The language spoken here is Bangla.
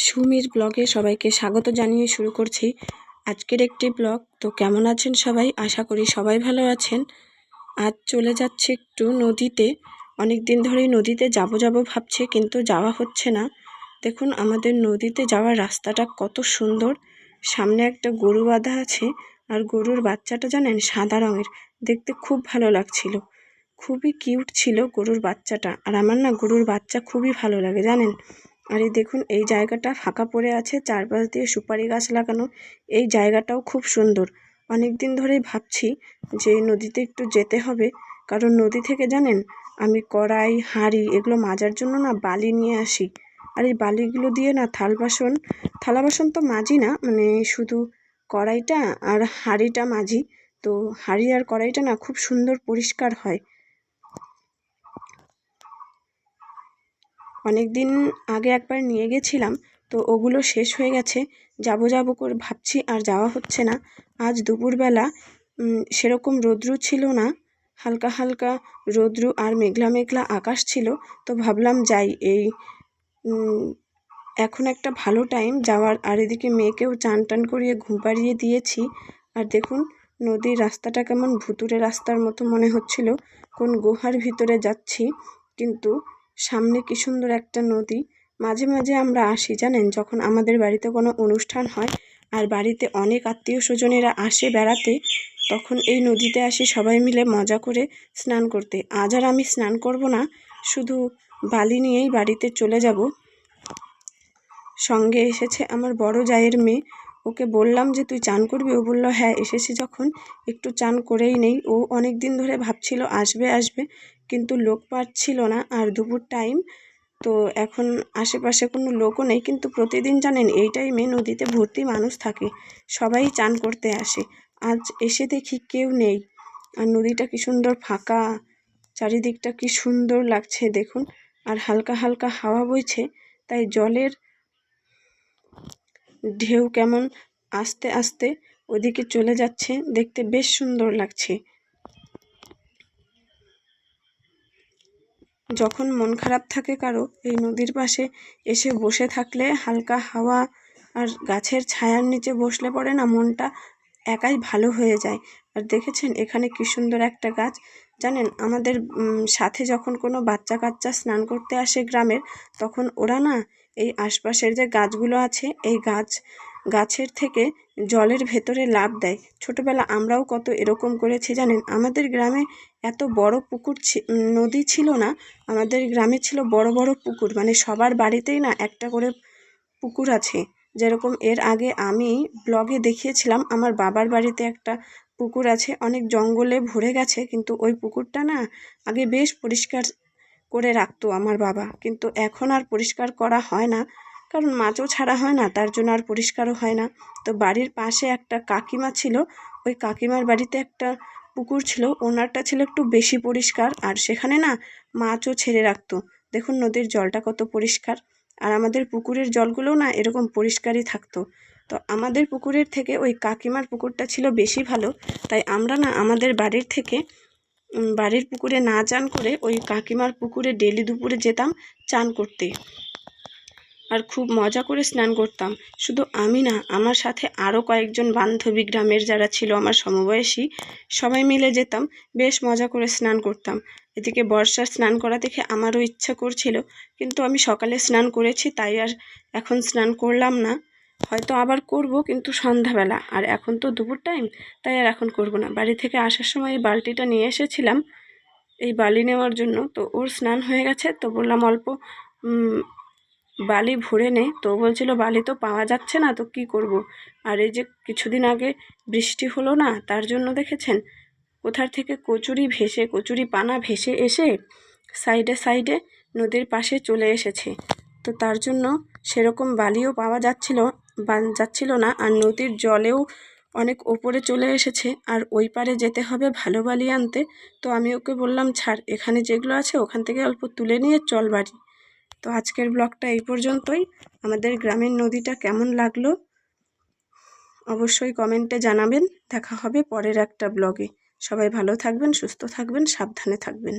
সুমির ব্লগে সবাইকে স্বাগত জানিয়ে শুরু করছি আজকের একটি ব্লগ। তো কেমন আছেন সবাই? আশা করি সবাই ভালো আছেন। আজ চলে যাচ্ছে একটু নদীতে। অনেক দিন ধরেই নদীতে যাব ভাবছি, কিন্তু যাওয়া হচ্ছে না। দেখুন আমাদের নদীতে যাওয়ার রাস্তাটা কত সুন্দর। সামনে একটা গরু বাঁধা আছে, আর গরুর বাচ্চাটা জানেন সাদা রঙের, দেখতে খুব ভালো লাগছিল। খুবই কিউট ছিল গরুর বাচ্চাটা, আর আমার না গরুর বাচ্চা খুবই ভালো লাগে জানেন। আর এই দেখুন এই জায়গাটা ফাঁকা পড়ে আছে, চারপাশ দিয়ে সুপারি গাছ লাগানো। এই জায়গাটাও খুব সুন্দর। অনেক দিন ধরেই ভাবছি যে নদীতে একটু যেতে হবে, কারণ নদী থেকে জানেন আমি কড়াই হাঁড়ি এগুলো মাজার জন্য না বালি নিয়ে আসি। আর এই বালিগুলো দিয়ে না থালা বাসন তো মাজি না, মানে শুধু কড়াইটা আর হাঁড়িটা মাজি। তো হাঁড়ি আর কড়াইটা না খুব সুন্দর পরিষ্কার হয়। অনেক দিন আগে একবার নিয়ে গেছিলাম, তো ওগুলো শেষ হয়ে গেছে। যাব করে ভাবছি, আর যাওয়া হচ্ছে না। আজ দুপুরবেলা সেরকম রৌদ্রু ছিল না, হালকা হালকা রৌদ্রু আর মেঘলা মেঘলা আকাশ ছিল। তো ভাবলাম যাই, এখন একটা ভালো টাইম যাওয়ার। আর এদিকে মেয়েকেও চান টান করিয়ে ঘুম পাড়িয়ে দিয়েছি। আর দেখুন নদীর রাস্তাটা কেমন ভুতুড়ে রাস্তার মতো মনে হচ্ছিল, কোন গুহার ভিতরে যাচ্ছি। কিন্তু সামনে কি সুন্দর একটা নদী। মাঝে মাঝে আমরা আসি জানেন, যখন আমাদের বাড়িতে কোনো অনুষ্ঠান হয় আর বাড়িতে অনেক আত্মীয় স্বজনেরা আসে বেড়াতে, তখন এই নদীতে আসি সবাই মিলে মজা করে স্নান করতে। আজ আর আমি স্নান করব না, শুধু বালি নিয়েই বাড়িতে চলে যাব। সঙ্গে এসেছে আমার বড় জায়ের মেয়ে। ওকে বললাম যে তুই চান করবি? ও বলল হ্যাঁ, এসেছি যখন একটু চান করেই নেই। ও অনেক দিন ধরে ভাবছিল আসবে, কিন্তু লোক পাচ্ছিল না, আর দুপুর টাইম তো এখন আশেপাশে কোনো লোকও নেই। কিন্তু প্রতিদিন জানেন এই টাইমে নদীতে ভর্তি মানুষ থাকে, সবাই চান করতে আসে। আজ এসে দেখি কেউ নেই, আর নদীটা কি সুন্দর ফাঁকা, চারিদিকটা কি সুন্দর লাগছে দেখুন। আর হালকা হালকা হাওয়া বইছে, তাই জলের ঢেউ কেমন আস্তে আস্তে ওদিকে চলে যাচ্ছে, দেখতে বেশ সুন্দর লাগছে। যখন মন খারাপ থাকে কারো, এই নদীর পাশে এসে বসে থাকলে, হালকা হাওয়া আর গাছের ছায়ার নিচে বসলে পড়ে না মনটা একাই ভালো হয়ে যায়। আর দেখেছেন এখানে কি সুন্দর একটা গাছ। জানেন আমাদের সাথে যখন কোনো বাচ্চা কাচ্চা স্নান করতে আসে গ্রামের, তখন ওরা না এই আশপাশের যে গাছগুলো আছে এই গাছের থেকে জলের ভেতরে লাফ দেয়। ছোটবেলা আমরাও কত এরকম করেছি জানেন। আমাদের গ্রামে এত বড় নদী ছিল না, আমাদের গ্রামে ছিল বড় বড় পুকুর, মানে সবার বাড়িতেই না একটা করে পুকুর আছে। যেরকম এর আগে আমি ব্লগে দেখিয়েছিলাম আমার বাবার বাড়িতে একটা পুকুর আছে, অনেক জঙ্গলে ভরে গেছে, কিন্তু ওই পুকুরটা না আগে বেশ পরিষ্কার করে রাখতো আমার বাবা, কিন্তু এখন আর পরিষ্কার করা হয় না, কারণ মাছও ছাড়া হয় না, তার জন্য আর পরিষ্কারও হয় না। তো বাড়ির পাশে একটা কাকিমা ছিল, ওই কাকিমার বাড়িতে একটা পুকুর ছিল, ওনারটা ছিল একটু বেশি পরিষ্কার, আর সেখানে না মাছও ছেড়ে রাখতো। দেখুন নদীর জলটা কত পরিষ্কার, আর আমাদের পুকুরের জলগুলোও না এরকম পরিষ্কারই থাকতো। তো আমাদের পুকুরের থেকে ওই কাকিমার পুকুরটা ছিল বেশি ভালো, তাই আমরা না আমাদের বাড়ির পুকুরে না চান করে ওই কাকিমার পুকুরে ডেলি দুপুরে যেতাম চান করতে, আর খুব মজা করে স্নান করতাম। শুধু আমি না, আমার সাথে আরও কয়েকজন বান্ধবী গ্রামের যারা ছিল আমার সমবয়সী, সবাই মিলে যেতাম, বেশ মজা করে স্নান করতাম। এদিকে বর্ষার স্নান করা দেখে আমারও ইচ্ছা করছিল, কিন্তু আমি সকালে স্নান করেছি, তাই আর এখন স্নান করলাম না। হয়তো আবার করব, কিন্তু সন্ধ্যাবেলা, আর এখন তো দুপুর টাইম, তাই আর এখন করব না। বাড়ি থেকে আসার সময় এই বালতিটা নিয়ে এসেছিলাম এই বালি নেওয়ার জন্য, তো ওর স্নান হয়ে গেছে, তো বললাম অল্প বালি ভরে নে। তো বলছিল বালি তো পাওয়া যাচ্ছে না, তো কি করব। আর এই যে কিছুদিন আগে বৃষ্টি হলো না, তার জন্য দেখেছেন কোথার থেকে কচুরি পানা ভেসে এসে সাইডে নদীর পাশে চলে এসেছে। তো তার জন্য সেরকম বালিও পাওয়া যাচ্ছিল না, আর নদীর জলেও অনেক ওপরে চলে এসেছে, আর ওই পারে যেতে হবে ভালো বালি আনতে। তো আমি ওকে বললাম ছাড়, এখানে যেগুলো আছে ওখান থেকে অল্প তুলে নিয়ে চল বাড়ি। তো আজকের ব্লগটা এই পর্যন্তই। আমাদের গ্রামের নদীটা কেমন লাগলো অবশ্যই কমেন্টে জানাবেন। দেখা হবে পরের একটা ব্লগে। সবাই ভালো থাকবেন, সুস্থ থাকবেন, সাবধানে থাকবেন।